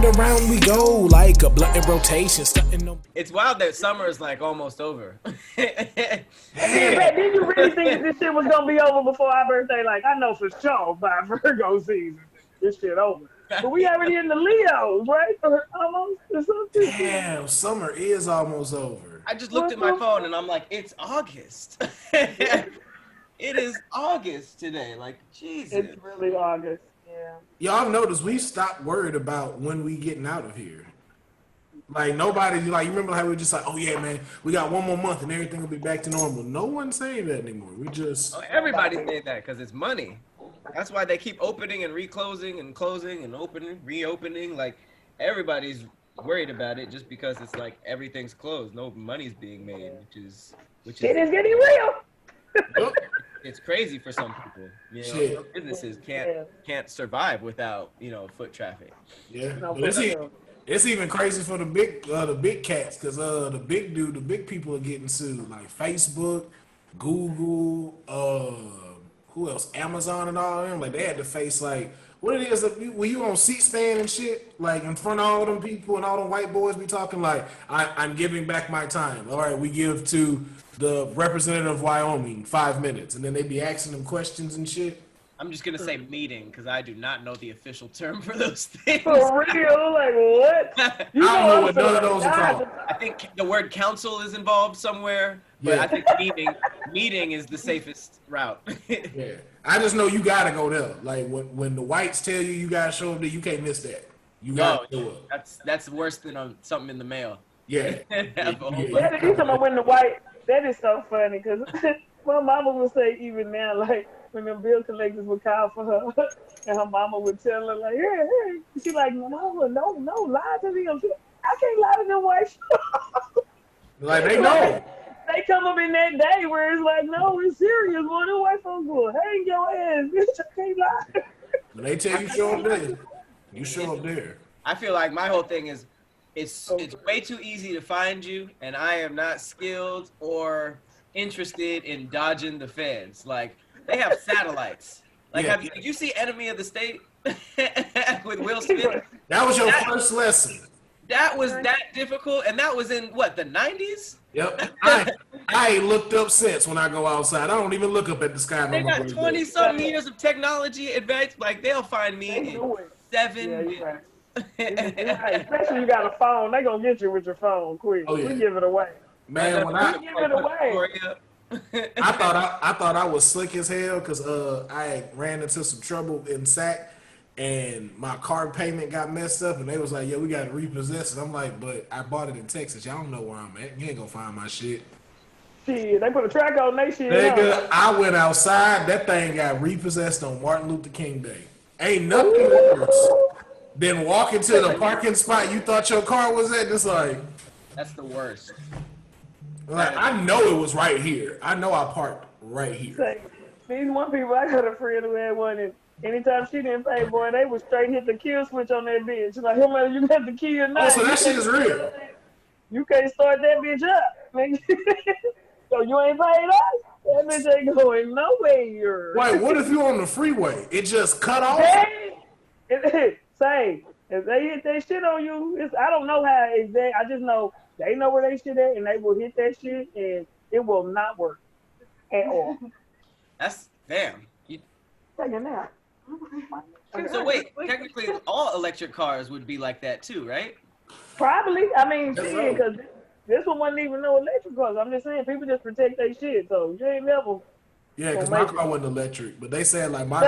around we go like a blunt in rotation. It's wild that summer is like almost over. Did you really think this shit was gonna be over before our birthday? Like, I know for sure by Virgo season, this shit over. But we already in the Leos, right? Almost or something. Damn, summer is almost over. I just looked at my phone and I'm like, it's August. It is August today. Like, Jesus. It's really August. Yeah. Y'all notice we stopped worried about when we getting out of here. Like nobody, like you remember how we were just like, oh yeah, man, we got one more month and everything will be back to normal. No one's saying that anymore. We just everybody's saying that because it's money. That's why they keep opening and reclosing and closing and opening, reopening. Like everybody's worried about it just because it's like everything's closed. No money's being made, which it is getting real. It's crazy for some people. You know, some businesses can't survive without foot traffic. Yeah, it's even crazy for the big cats because the big people are getting sued, like Facebook, Google, who else? Amazon and all of them. Like they had to face like what it is when you on C-SPAN and shit, like in front of all them people and all them white boys be talking like I'm giving back my time. All right, we give to the representative of Wyoming 5 minutes, and then they be asking them questions and shit. I'm just gonna say meeting because I do not know the official term for those things. For real? Like what? I don't know what none of those are called. I think the word council is involved somewhere, but I think meeting is the safest route. Yeah, I just know you gotta go there. Like when the whites tell you gotta show up there, you can't miss that. You gotta show up. That's worse than something in the mail. Yeah. You talking about when the white? That is so funny because my mama would say even now, like when the bill collectors would call for her, and her mama would tell her like, "Hey," she like, "Mama, no, lie to them. I can't lie to them white folks." Like they know. They come up in that day where it's like, no, it's serious. Boy, the white folks will hang your ass, bitch. I can't lie. When they tell you show up there, you show up there. I feel like my whole thing is it's way too easy to find you, and I am not skilled or interested in dodging the feds. Like they have satellites. Like did you see Enemy of the State with Will Smith? That was your first lesson. That was that difficult, and that was in what, the 90s? Yep. I ain't looked up since when I go outside. I don't even look up at the sky. They got 20-something years of technology advanced. Like they'll find me in 7 minutes. Especially you got a phone, they gonna get you with your phone quick. We give it away. Man, when I give it away. I thought I was slick as hell because I ran into some trouble in SAC and my card payment got messed up and they was like, "Yeah, we got to repossess it." I'm like, "But I bought it in Texas. Y'all don't know where I'm at. You ain't gonna find my shit." Shit, they put a track on they shit. Nigga, I went outside. That thing got repossessed on Martin Luther King Day. Ain't nothing worse than walking to the parking spot you thought your car was at. It's like that's the worst. Like I know it was right here. I know I parked right here. These one people, I got a friend who had one, and anytime she didn't pay, boy, they would straight hit the kill switch on that bitch. Like, hey man, you got the key or not? Oh, so that shit is real. You can't start that bitch up. So you ain't paid us? That bitch ain't going nowhere. Wait, what if you on the freeway? It just cut off? Say, if they hit that shit on you, I don't know how exact. I just know they know where they shit at, and they will hit that shit, and it will not work at all. That's damn. Take it now. So wait, technically, all electric cars would be like that too, right? Probably. I mean, shit, because this one wasn't even no electric cars. I'm just saying, people just protect their shit, so you ain't never. Yeah, because my car wasn't electric, but they said like my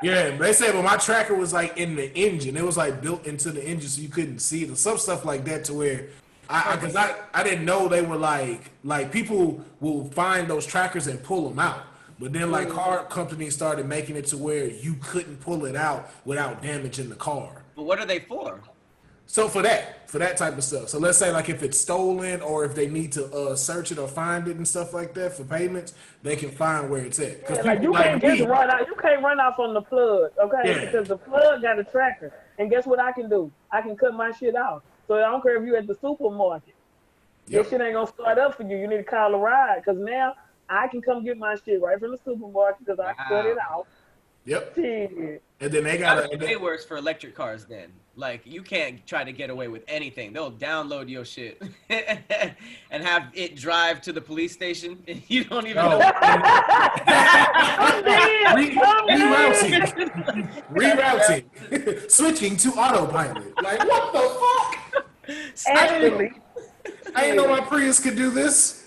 they said but my tracker was like in the engine. It was like built into the engine so you couldn't see it. Some stuff like that to where because I didn't know they were like people will find those trackers and pull them out. But then like car companies started making it to where you couldn't pull it out without damaging the car. But what are they for? So for that type of stuff. So let's say like if it's stolen or if they need to search it or find it and stuff like that for payments, they can find where it's at. Yeah, like you can't just run out. You can't run off on the plug, okay? Yeah. Because the plug got a tracker. And guess what I can do? I can cut my shit off. So I don't care if you at the supermarket. Yep. That shit ain't gonna start up for you. You need to call a ride because now I can come get my shit right from the supermarket because I cut it out. Yep. Shit. And then they That's got way worse for electric cars then. Like, you can't try to get away with anything. They'll download your shit and have it drive to the police station. You don't even know. I'm dead. Rerouting. Switching to autopilot. Like, what the fuck? Actually. I didn't know my Prius could do this.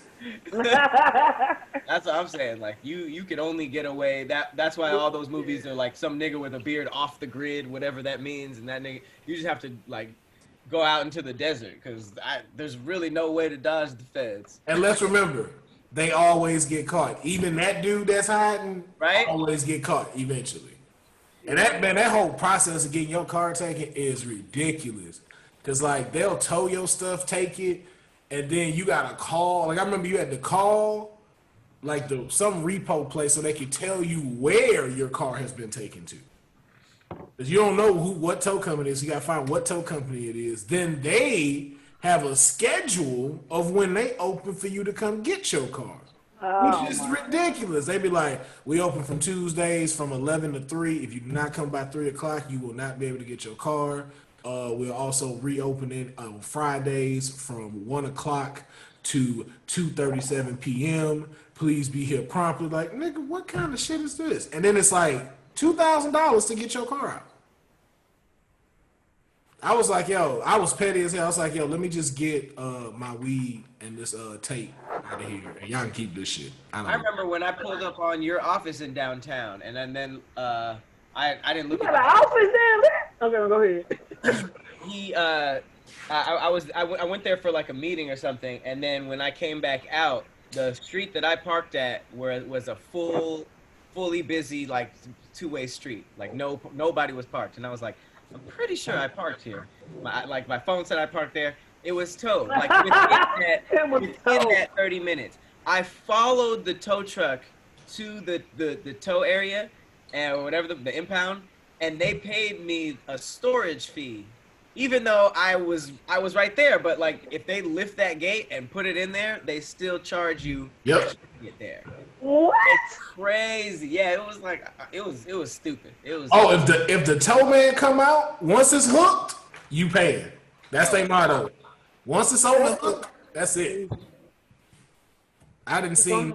That's what I'm saying. Like, you can only get away. That's why all those movies are like some nigga with a beard off the grid, whatever that means, and that nigga, you just have to like go out into the desert because there's really no way to dodge the feds. And let's remember, they always get caught. Even that dude that's hiding, right, always get caught eventually. And that whole process of getting your car taken is ridiculous. Cause like they'll tow your stuff, take it, and then you gotta call. Like I remember you had to call like some repo place so they can tell you where your car has been taken to. Cause you don't know what tow company it is. You gotta find what tow company it is. Then they have a schedule of when they open for you to come get your car. Which is ridiculous. They be like, we open from Tuesdays from 11 to 3. If you do not come by 3 o'clock, you will not be able to get your car. We're also reopening on Fridays from 1 o'clock to 2:37 p.m. Please be here promptly. Like, nigga, what kind of shit is this? And then it's like $2,000 to get your car out. I was like, yo, I was petty as hell. I was like, yo, let me just get my weed and this tape out of here, and y'all can keep this shit. I remember when I pulled up on your office in downtown, and then I didn't look. You got an office down there? Okay, go ahead. I went there for like a meeting or something, and then when I came back out, the street that I parked at was a fully busy like two-way street. Like nobody was parked, and I was like, I'm pretty sure I parked here. My phone said I parked there. It was towed. Like within that 30 minutes, I followed the tow truck to the tow area, and whatever the impound, and they paid me a storage fee, even though I was right there. But like, if they lift that gate and put it in there, they still charge you. Yep. To get there. What? It's crazy. Yeah, it was like it was stupid. It was. Oh, if the tow man come out, once it's hooked, you pay it. That's their motto. Once it's on the hook, that's it. I didn't see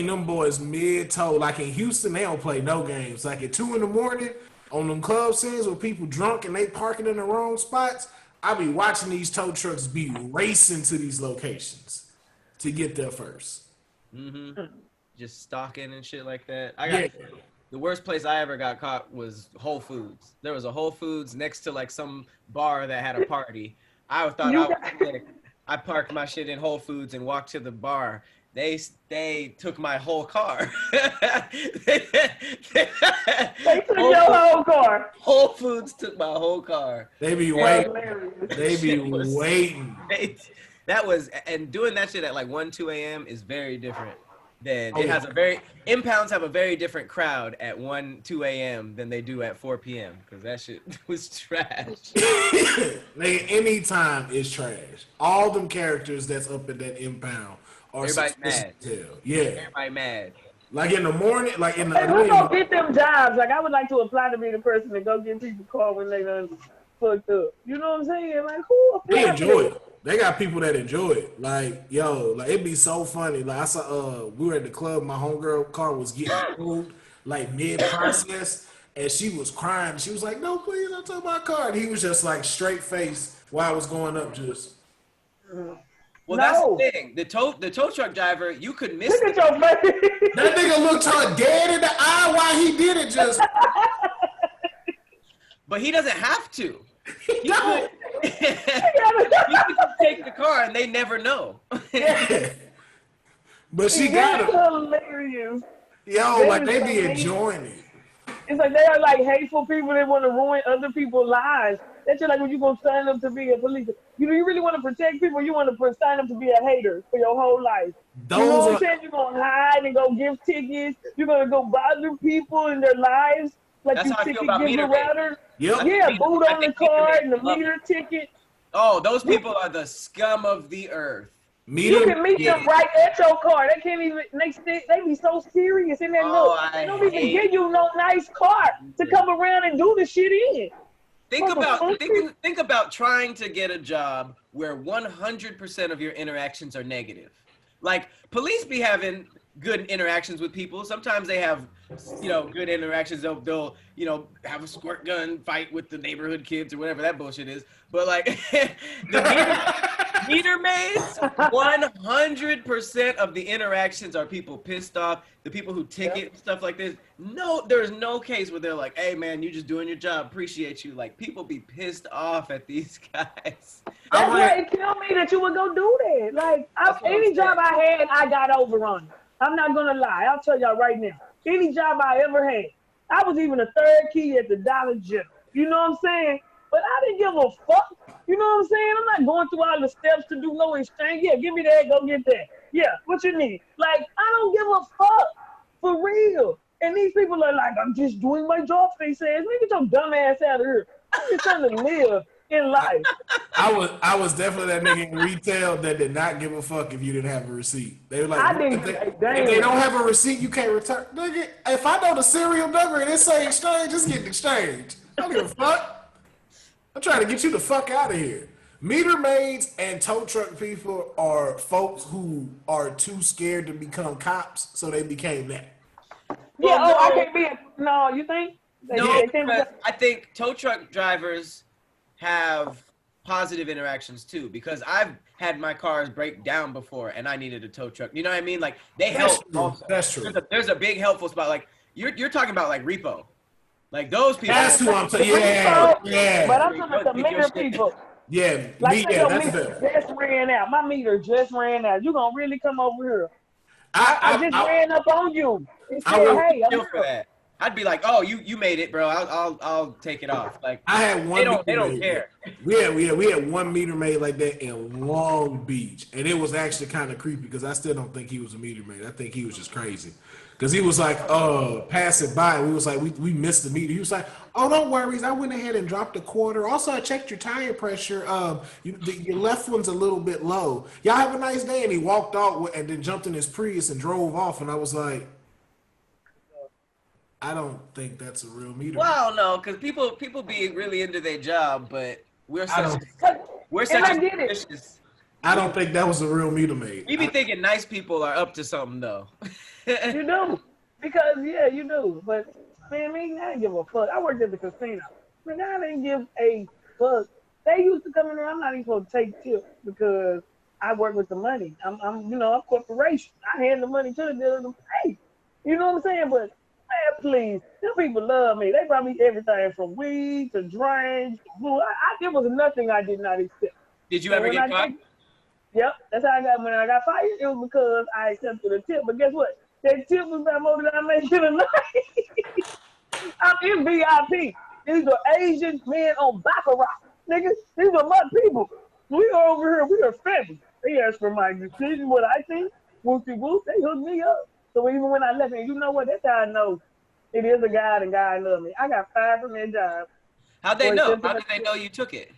them boys mid-tow. Like in Houston, they don't play no games. Like at 2 a.m. on them club scenes with people drunk and they parking in the wrong spots, I be watching these tow trucks be racing to these locations to get there first. Mm-hmm. Just stalking and shit like that. The worst place I ever got caught was Whole Foods. There was a Whole Foods next to like some bar that had a party. I thought I was sick. I parked my shit in Whole Foods and walked to the bar. They took my whole car. They took your whole car. Whole Foods took my whole car. They be waiting. They be waiting. That was, and doing that shit at like 1, 2 a.m. is very different. Impounds have a very different crowd at 1, 2 a.m. than they do at 4 p.m. because that shit was trash. Nigga, anytime is trash. All them characters that's up in that impound are everybody mad. Yeah. Everybody mad. Like in the morning, like in the. Hey, who gonna get them jobs? Like I would like to apply to be the person to go get people caught when they done fucked up. You know what I'm saying? Like who? They enjoy it. They got people that enjoy it. Like, yo, like it'd be so funny. Like I saw we were at the club, my homegirl car was getting pulled like mid-process, and she was crying. She was like, no, please, don't take my car. And he was just like straight face while I was going up just. Well, that's the thing. The tow truck driver, you could miss it. Look at your face. That nigga looked her dead in the eye while he did it just. But he doesn't have to. He don't. He could just take the car and they never know. Yeah. But she got him. Hilarious. Yo, like they be enjoying it. It's like they are like hateful people that want to ruin other people's lives. That's just like when you gonna sign up to be a police. You know, you really want to protect people. You want to sign up to be a hater for your whole life. You know what I'm saying? You're gonna hide and go give tickets. You're gonna go bother people in their lives. Like that's you how I feel about meter routers. Yep. Yeah, boot on the car and the meter ticket. Oh, those people are the scum of the earth. You Meter, can meet them right at your car. They can't even. They be so serious in that Oh, look. They I don't even hate. give you no nice car to come around and do the shit in. Think about trying to get a job where 100% of your interactions are negative. Like police be having good interactions with people. Sometimes they have, good interactions. They'll have a squirt gun fight with the neighborhood kids or whatever that bullshit is. But like the meter maids, 100% of the interactions are people pissed off. The people who ticket stuff like this. No, there's no case where they're like, "Hey man, you just doing your job. Appreciate you." Like people be pissed off at these guys. That's why it killed me that you would go do that. Like any job I had, I got overrun. I'm not gonna lie. I'll tell y'all right now. Any job I ever had, I was even a third key at the Dollar General. You know what I'm saying? But I didn't give a fuck. You know what I'm saying? I'm not going through all the steps to do no exchange. Yeah, give me that, go get that. Yeah, what you need? Like, I don't give a fuck. For real. And these people are like, I'm just doing my job, they say. Nigga, get your dumb ass out of here. I'm just trying to live in life. I was definitely that nigga in retail that did not give a fuck if you didn't have a receipt. They were like, if they don't have a receipt, you can't return. Nigga, if I know the serial number and it say exchange, just get the exchange. I don't give a fuck. I'm trying to get you the fuck out of here. Meter maids and tow truck people are folks who are too scared to become cops, so they became that. Yeah, well, I can't be no, you think? No, I think tow truck drivers have positive interactions too, because I've had my cars break down before and I needed a tow truck. You know what I mean? Like they help. Also. That's true. There's a big helpful spot. Like you're talking about like repo. Like those people. That's who I'm saying. Yeah. But I'm talking about the meter people. Yeah, like that's meter just ran out. My meter just ran out. You gonna really come over here? I just ran up on you and said, "Hey, I'm for that." I'd be like, "Oh, you made it, bro. I'll take it off." Like I had one. They don't care. We had one meter maid like that in Long Beach, and it was actually kind of creepy because I still don't think he was a meter maid. I think he was just crazy. Because he was like, passing by. We was like, we missed the meter. He was like, oh, don't worry. I went ahead and dropped a quarter. Also, I checked your tire pressure. Your left one's a little bit low. Y'all have a nice day. And he walked out and then jumped in his Prius and drove off. And I was like, I don't think that's a real meter. Well, no, because people be really into their job, but we're such suspicious. I don't think that was a real meter maid. You be thinking nice people are up to something, though. You do. Because, yeah, you do. But, man, I didn't give a fuck. I worked at the casino. Man, I didn't give a fuck. They used to come in there. I'm not even supposed to take tips because I work with the money. I'm a corporation. I hand the money to the dealer to pay. You know what I'm saying? But, man, please. Them people love me. They brought me everything from weed to drinks to food. There was nothing I did not accept. Did you ever get caught? Yep, that's how I got when I got fired. It was because I accepted a tip. But guess what? That tip was about more than I made in a night. I'm in VIP. These are Asian men on Baccarat. Niggas, these are my people. We are over here. We are family. They asked for my decision, what I think. Whoopty whoop, they hooked me up. So even when I left, and you know what? That's how I know it is a God and God love me. I got fired from that job. How'd they know? How did they know you took it?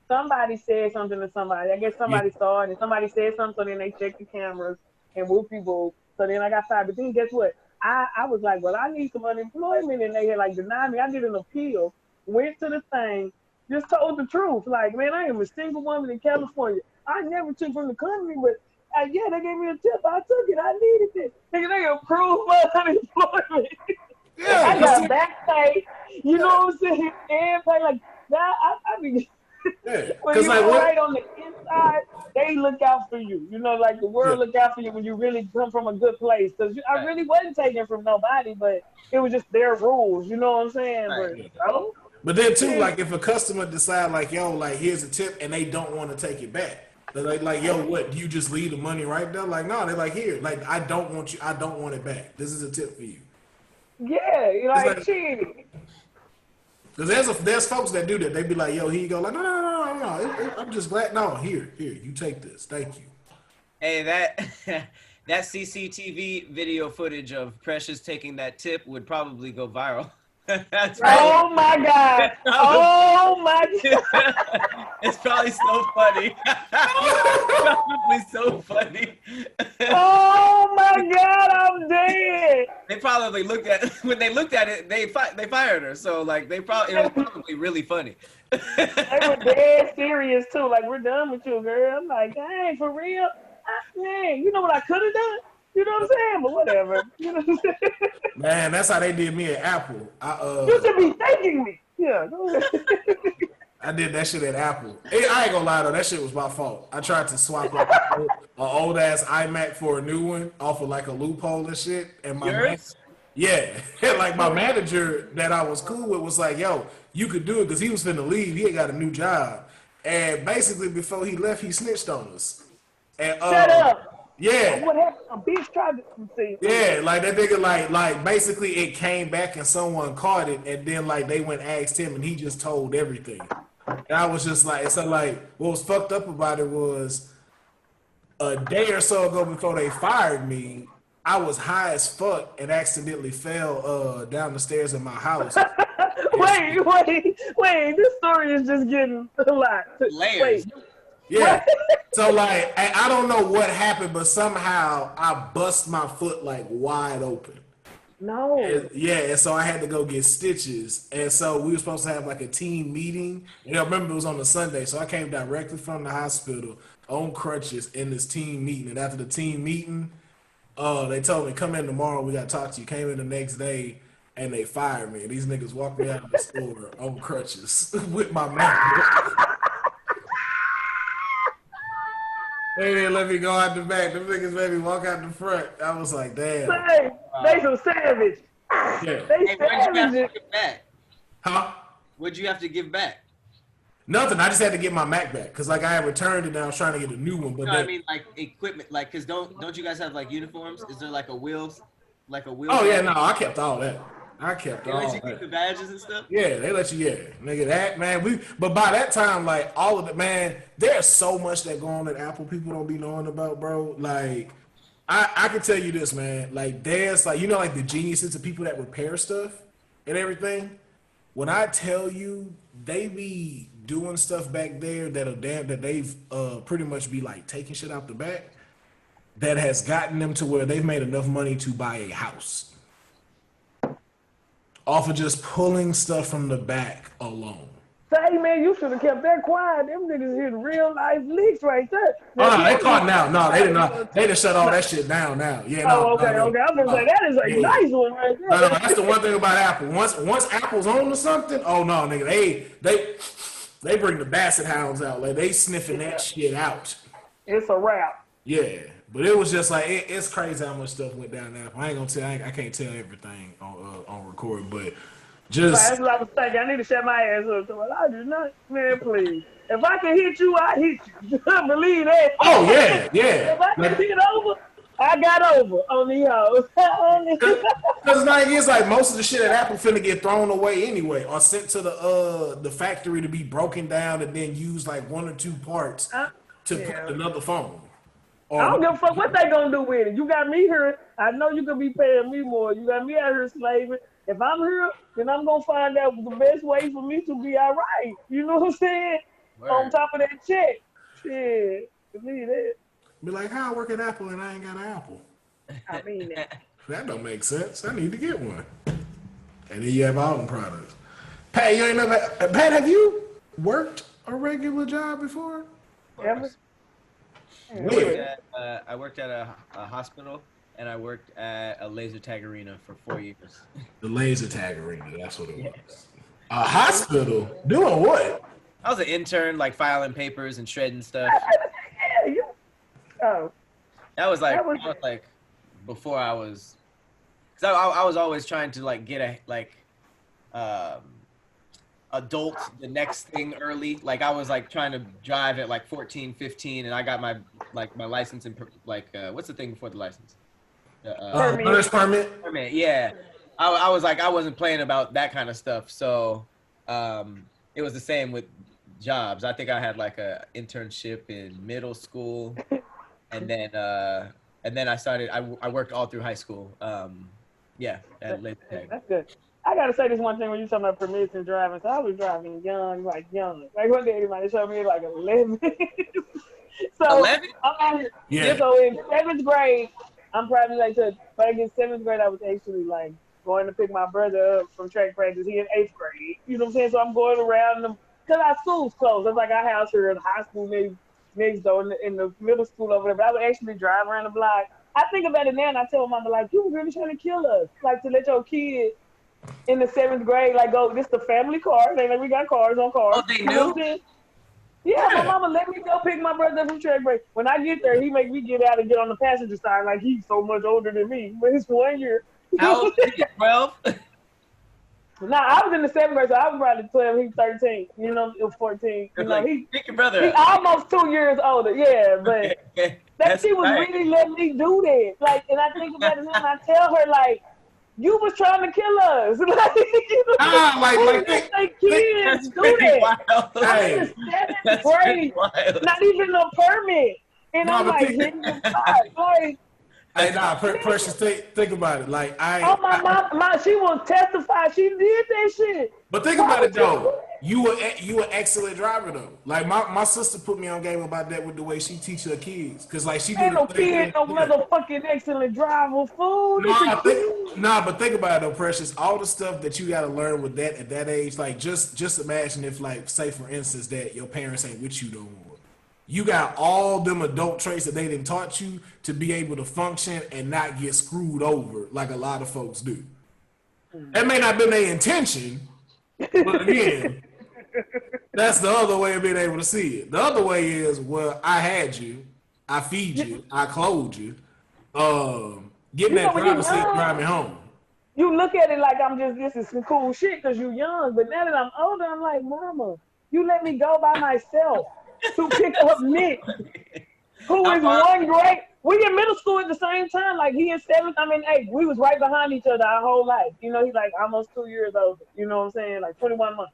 Somebody said something to somebody. I guess somebody saw it, and somebody said something, so then they checked the cameras and whoopty whoop. So then I got fired. But then guess what? I was like, well, I need some unemployment, and they had like denied me. I did an appeal, went to the thing, just told the truth. Like, man, I am a single woman in California. I never took from the company, but yeah, they gave me a tip. I took it. I needed it. They approved my unemployment. Yeah, I got back pay. You know what I'm saying? And pay like that. I mean. Yeah, when you're right on the inside, they look out for you. You know, like the world look out for you when you really come from a good place. Because I really wasn't taking from nobody, but it was just their rules. You know what I'm saying? Right. But then too, like if a customer decide like, yo, like here's a tip, and they don't want to take it back. They're like, yo, what? Do you just leave the money right there? Like, no, they're like, here, like I don't want it back. This is a tip for you. Yeah, you're like cheating. Because there's folks that do that. They be like, yo, here you go. Like, no. I'm just glad. No, here, you take this. Thank you. Hey, that CCTV video footage of Precious taking that tip would probably go viral. That's right. Oh my God! Oh my God! It's probably so funny. Probably so funny. Oh my God! I'm dead. They probably looked at when they looked at it. They fired her. So like it was probably really funny. They were dead serious too. Like, we're done with you, girl. I'm like, dang, for real? Dang, you know what I could have done? You know what I'm saying? But whatever. You know what I'm saying? Man, that's how they did me at Apple. You should be thanking me. Yeah. Go ahead. I did that shit at Apple. I ain't gonna lie though, that shit was my fault. I tried to swap like an old ass iMac for a new one off of like a loophole and shit. And Yours? yeah, like my manager that I was cool with was like, "Yo, you could do it," because he was finna leave. He had got a new job, and basically before he left, he snitched on us. And Shut up. yeah, What happened? A bitch tried to see. yeah, like that nigga, like basically it came back and someone caught it, and then like they went asked him, and he just told everything. And I was just like, so like, what was fucked up about it was a day or so ago before they fired me, I was high as fuck and accidentally fell down the stairs of my house. Wait. This story is just getting a lot. Layers. Wait. Yeah. So like, I don't know what happened, but somehow I bust my foot like wide open. No. And so I had to go get stitches. And so we were supposed to have like a team meeting. And I remember it was on a Sunday. So I came directly from the hospital on crutches in this team meeting. And after the team meeting, they told me, come in tomorrow, we got to talk to you. Came in the next day and they fired me. And these niggas walked me out of the store on crutches with my mouth. They didn't let me go out the back. Them niggas made me walk out the front. I was like, damn. They some savage. Yeah. They Hey, what'd you have savage. to give back? Huh? What'd you have to give back? Nothing. I just had to get my Mac back because like I had returned it and I was trying to get a new one. But No, then, I mean like equipment, like because don't you guys have like uniforms? Is there like a wheel? oh yeah, no, I kept all that. I kept They all let you keep that. the badges and stuff. Yeah, they let you. Yeah, nigga, that man. But by that time, like all of the man, there's so much that go on at Apple people don't be knowing about, bro. Like, I can tell you this, man. Like, there's like like the geniuses of people that repair stuff and everything. When I tell you, they be doing stuff back there that they've pretty much be like taking shit out the back that has gotten them to where they've made enough money to buy a house off of just pulling stuff from the back alone. Say, man, you should have kept that quiet. Them niggas hit real life leaks right there. Oh no, they caught now. No, they did not. They just shut all that shit down now. Yeah, no. Oh, okay. I was gonna say that is a nice one right there. No, that's the one thing about Apple. Once Apple's on to something, oh no, nigga, they bring the basset hounds out. Like they sniffing that shit out. It's a wrap. Yeah, but it was just like it's crazy how much stuff went down there. I ain't gonna tell. I can't tell everything on record, but just That's what I was thinking. I need to shut my ass up. So I do not, man. Please, if I can hit you, I hit you. Believe that. oh yeah. If I can get over, I got over on the house. Because it's like most of the shit at Apple finna get thrown away anyway, or sent to the factory to be broken down and then use like one or two parts to put another phone. I don't give a fuck what they gonna do with it. You got me here. I know you could be paying me more. You got me out here slaving. If I'm here, then I'm gonna find out the best way for me to be all right. You know what I'm saying? Word. On top of that check. Shit. Believe that. Be like, how I work at Apple and I ain't got an Apple? I mean that. That don't make sense. I need to get one. And then you have all them products. Pat, you ain't never. Pat, have you worked a regular job before? Ever? Where? I worked at a hospital and I worked at a laser tag arena for 4 years. The laser tag arena. That's what it was. A hospital? Doing what? I was an intern, like filing papers and shredding stuff. Yeah, you. Oh. That was like before I was, cause I was always trying to like get adult the next thing early. Like I was like trying to drive at like 14, 15, and I got my license and what's the thing before the license? Learner's permit. Permit. Yeah. I was like I wasn't playing about that kind of stuff. So it was the same with jobs. I think I had like a internship in middle school, and then I started. I worked all through high school. Yeah, at laser tag. That's good. I gotta say this one thing when you talking about permits and driving. So I was driving young. Like one day anybody showed me like 11. So 11? Yeah. so in 7th grade, I'm probably like but in 7th grade I was actually like going to pick my brother up from track practice. He in 8th grade. You know what I'm saying? So I'm going around them because our school's closed. It's like our house here, the high school maybe next door in the middle school over there. But I would actually drive around the block. I think about it now and I tell my mama like, you were really trying to kill us. Like to let your kid in the 7th grade, like go, this the family car. They like we got cars on Oh, cars. they You know what knew? I'm saying? Yeah, my mama let me go pick my brother up from track break. When I get there, he make me get out and get on the passenger side like he's so much older than me. But it's 1 year. How old is he? 12? Now I was in the 7th grade, so I was probably 12. He's 13. You know, it was 14. You know, Like, he pick your brother he up. almost 2 years older. Yeah, but that That's she was right. really letting me do that. Like, and I think about it now, and I tell her like, you was trying to kill us. Like, you know, Like let they kids That's do pretty that. wild. I'm in the hey, 7th That's pretty grade, wild. not even a permit, and no, I'm but like think, hitting the spot. Like, hey, nah, Precious, think about it. Like oh my mom, she will testify. She did that shit. but think Why about it would you do though. You an excellent driver though. Like my sister put me on game about that with the way she teach her kids, cause like she do Ain't the no same kid, thing. no Yeah. motherfucking excellent driver, fool. It's a kid. But think about it though, Precious. All the stuff that you got to learn with that at that age, like just imagine if, like, say for instance, that your parents ain't with you no more. You got all them adult traits that they didn't taught you to be able to function and not get screwed over like a lot of folks do. That may not been their intention, but again, that's the other way of being able to see it. The other way is, well, I had you, I feed you, I clothed you. Getting You know that when you driver's seat, drive young, me home. you look at it like this is some cool shit because you young. But now that I'm older, I'm like, mama, you let me go by myself to pick up Nick, who How is far? 1 grade. We in middle school at the same time. Like he in 7th, I'm in 8th. We was right behind each other our whole life. You know, he's like almost 2 years older. You know what I'm saying? Like 21 months.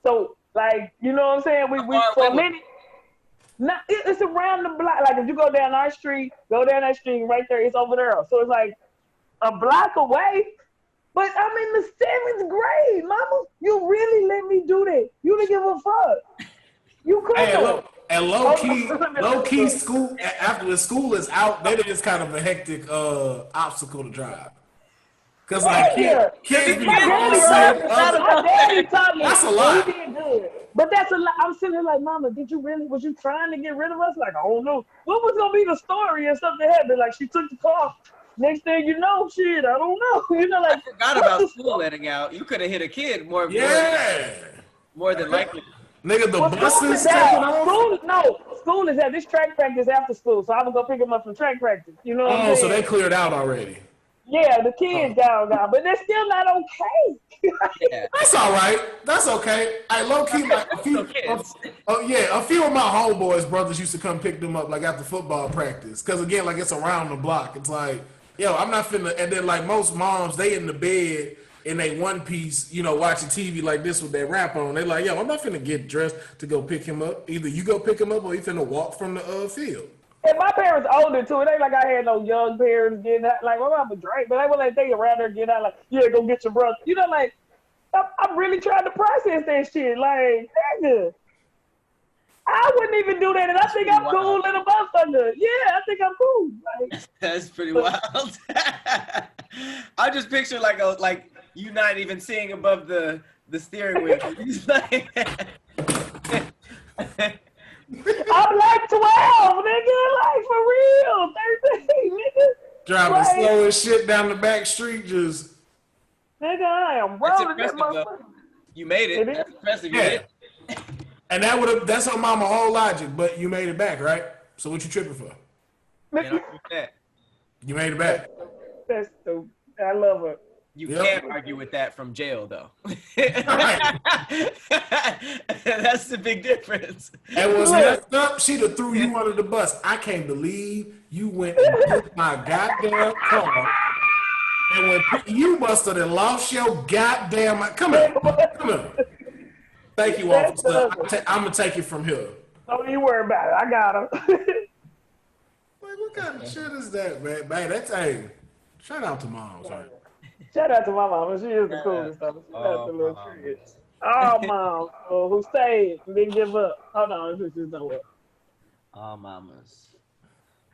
So like, you know what I'm saying? How We far for away a was minute. Now, it's around the block. Like if you go down our street, go down that street right there, it's over there. So it's like a block away. But I'm in the 7th grade, mama. You really let me do that. You didn't give a fuck. You could Hey, have. low key school after the school is out, that is kind of a hectic obstacle to drive. Cause like Yeah. kids be My all daddy saying taught me. My daddy taught me, that's a and he lot. did good. But that's a lot. I'm sitting there like, mama, was you trying to get rid of us? Like, I don't know. What was gonna be the story if something happened? Like she took the car. Next thing you know, shit, I don't know. You know, I like forgot what's about the school story? letting out. You could have hit a kid Yeah. more than likely. Nigga, the Well, school buses is taking out. off. School is out. This track practice after school, so I'm gonna go pick him up from track practice. You know what I'm Oh, so they saying? cleared out already. Yeah, the Oh. kids down, but they're still not okay. Yeah. That's all right. That's okay. I low key like Still kids. a few of my homeboys brothers used to come pick them up like after football practice. Cause again, like it's around the block. It's like, yo, I'm not finna. And then like most moms, they in the bed in they one piece, you know, watching TV like this with their wrap on. They like, yo, I'm not finna get dressed to go pick him up. Either you go pick him up or you finna walk from the field. And my parents older too. It ain't like I had no young parents getting out. Like, my mama drank, but they were like, they around there getting out. Like, yeah, go get your brother. You know, like, I'm really trying to process that shit. Like, nigga, I wouldn't even do that. And I think I'm cool in a motherfucker. Yeah, I think I'm cool. Like, That's pretty wild. I just picture like you not even seeing above the steering wheel. He's like, I'm like 12, nigga. Like, for real. 13, nigga. Driving Like, slow as shit down the back street, just nigga, I am that's rolling that impressive though. motherfucker. You made it. It is. That's impressive. You yeah. did. And that's her mama whole logic, but you made it back, right? So what you tripping for? You know, that. You made it back. That's stupid. I love her. You Yep. can't argue with that from jail, though. Right. That's the big difference. And was messed up, she'd have threw you under the bus. I can't believe you went and took my goddamn car. And when you must have lost your goddamn mind. Come here. Come here. Thank you, officer. I'm going to take it from here. Don't you worry about it. I got her. Like, what kind of shit is that, man? Man, that's, hey, shout out to moms, right? Shout out to my mama. She is the coolest though. Shout out to little Trish. Oh, mom, who stayed and didn't give up. Hold on, this is no up. All mamas.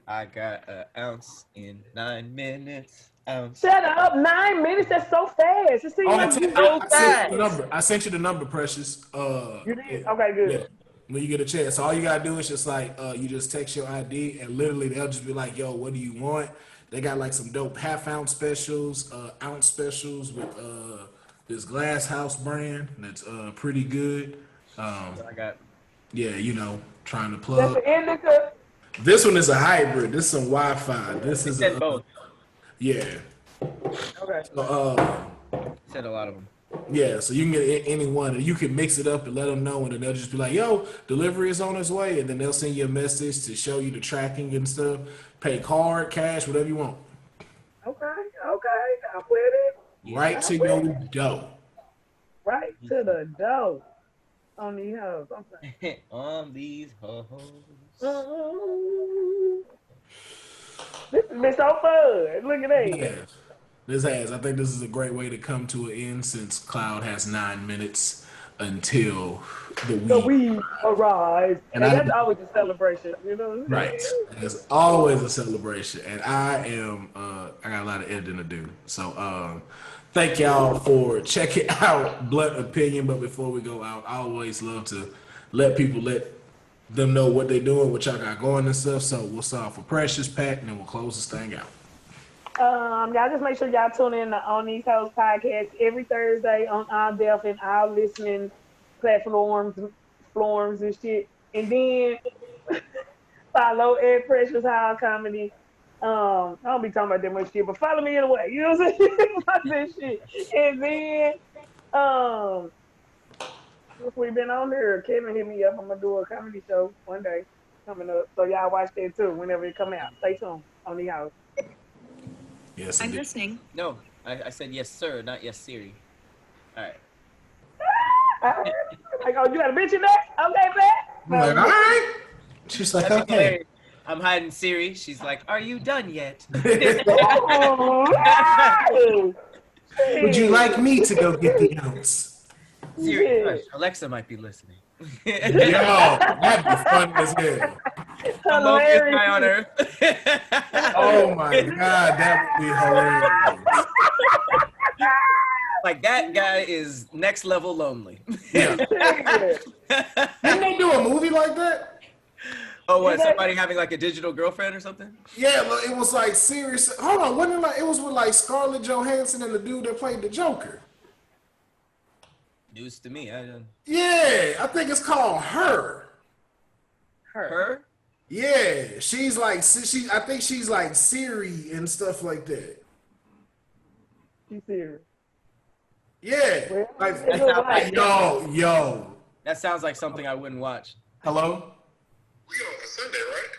I got an ounce in 9 minutes. Ounce. Shut up! 9 minutes. That's so fast. It seems like you so I sent fast. you the number. I sent you the number, Precious. You did? Okay, good. Yeah. When you get a chance, so all you gotta do is just like you just text your ID, and literally they'll just be like, "Yo, what do you want?" They got like some dope half-ounce specials, ounce specials with this Glass House brand that's pretty good. I got. Yeah, you know, trying to That's plug. the indica. This one is a hybrid. This is some Wi-Fi. This is Said both. yeah. Okay. So, Said a lot of them. yeah, so you can get any one, and you can mix it up and let them know, and then they'll just be like, "Yo, delivery is on its way," and then they'll send you a message to show you the tracking and stuff. Pay card, cash, whatever you want, Okay. I put it right to your door. right to the door on these hoes. Okay. On these hoes. This has been so fun. Look at that. Yeah, this has. I think this is a great way to come to an end since Cloud has 9 minutes until the The week. weed arrives. And And I- that's always a celebration, you know? Right. It's always a celebration. And I am I got a lot of editing to do. So thank y'all for checking out Blunt Opinion. But before we go out, I always love to let them know what they're doing, what y'all got going and stuff. So we'll start off with Precious Pat and then we'll close this thing out. Y'all just make sure y'all tune in to On These Hoes podcast every Thursday on all deaf and all listening platforms and shit. And then follow Ed Precious Hall Comedy. I don't be talking about that much shit, but follow me anyway. You know what I'm saying? About that shit. And then since we've been on here, Kevin hit me up. I'm gonna do a comedy show one day coming up. So y'all watch that too whenever it come out. Stay tuned on the house. Yes, I'm indeed. listening. No, I said yes, sir, not yes, Siri. All right. Like, oh, you got a bitch in there? Okay, man. I'm like, all right. She's like, That's okay. hilarious. I'm hiding Siri. She's like, "Are you done yet?" Oh, Would you like me to go get the ounce? Siri, Yeah. hush, Alexa might be listening. Yo, that'd be fun as hell. The loneliest guy on earth. Oh my god, that would be hilarious. Like that guy is next level lonely. Yeah. Didn't they do a movie like that? Oh, what? Somebody having like a digital girlfriend or something? Yeah, look, it was like serious. Hold on, wasn't it like it was with like Scarlett Johansson and the dude that played the Joker? News to me. I don't. Yeah, I think it's called Her. Her? Yeah, she's like I think she's like Siri and stuff like that. She's serious. Yeah, like Right. yo. That sounds like something I wouldn't watch. Hello. We on for Sunday, right?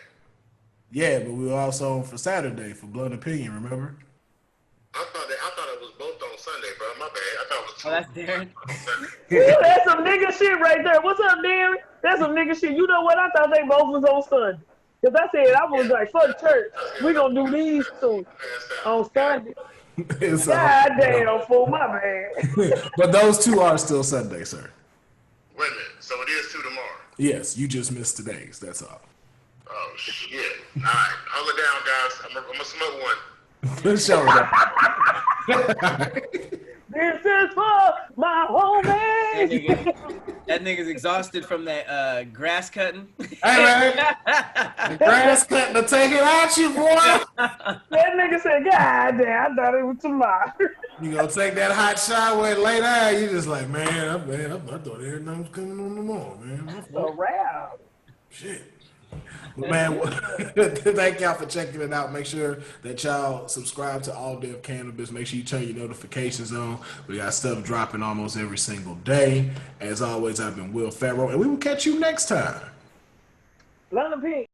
Yeah, but we were also on for Saturday for Blood Opinion. Remember? I thought it was both on Sunday, bro. My bad. I thought it was Oh, that's Darren. Ooh, that's some nigga shit right there. What's up, Darren? That's some nigga shit. You know what? I thought they both was on Sunday. Because I said, I was like, fuck church. We gonna do these two on Sunday. It's, God damn, fool, my bad. but those two are still Sunday, sir. Wait a minute. So it is 2 tomorrow. Yes, you just missed today's. That's all. Oh shit! All right, hold it down, guys. I'm gonna smoke one. For sure. This is for my homie. That nigga's exhausted from that grass cutting. Hey man, the grass cutting to take it out you, boy. That nigga said, God damn, I thought it was tomorrow. You gonna take that hot shower and lay down? You just like, man, I thought everything was coming on tomorrow, man. So rap. Shit. But man, thank y'all for checking it out. Make sure that y'all subscribe to All Dev Cannabis. Make sure you turn your notifications on. We got stuff dropping almost every single day. As always, I've been Will Pharaoh, and we will catch you next time. London Pink.